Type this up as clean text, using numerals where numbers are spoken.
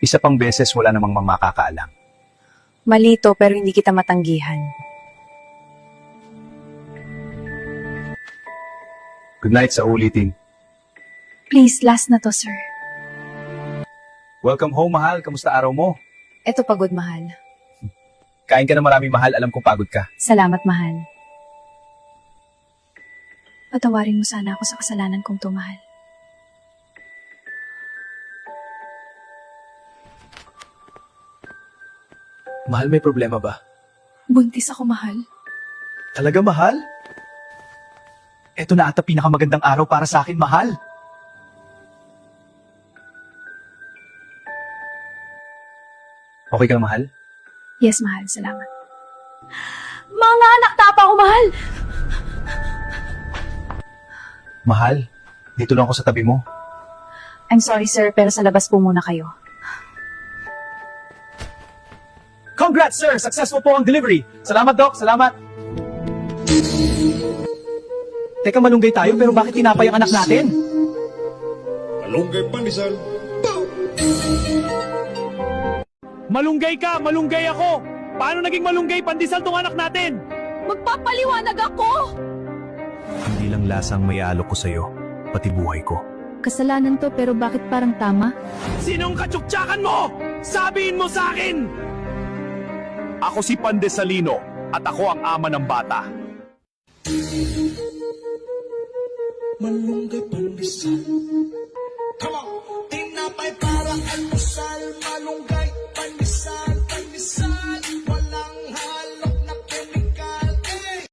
Isa pang beses wala namang makakaalam. Malito pero hindi kita matanggihan. Good night sa ulitin. Please, last na to, sir. Welcome home, mahal. Kamusta araw mo? Eto pagod, mahal. Kain ka na maraming, mahal. Alam kong pagod ka. Salamat, mahal. Patawarin mo sana ako sa kasalanan kong tumahal. Mahal, may problema ba? Buntis ako, mahal. Talaga, mahal? Eto na ata pinakamagandang araw para sa akin, mahal. Okay ka, mahal? Yes, mahal. Salamat. Mga anak, tapa ako, mahal! Mahal, dito lang ako sa tabi mo. I'm sorry, sir, pero sa labas po muna kayo. Congrats, sir! Successful po ang delivery. Salamat, Doc. Salamat. Teka, malunggay tayo, pero bakit tinapay ang anak natin? Malunggay pandesal. Malunggay ka, malunggay ako. Paano naging malunggay pandesal tong anak natin? Magpapaliwanag ako! Hindi lang lasang may alok ko sa'yo, pati buhay ko. Kasalanan to pero bakit parang tama? Sinong katsuktsakan mo? Sabihin mo sa akin! Ako si Pandesalino at ako ang ama ng bata. Malunggay pandesal.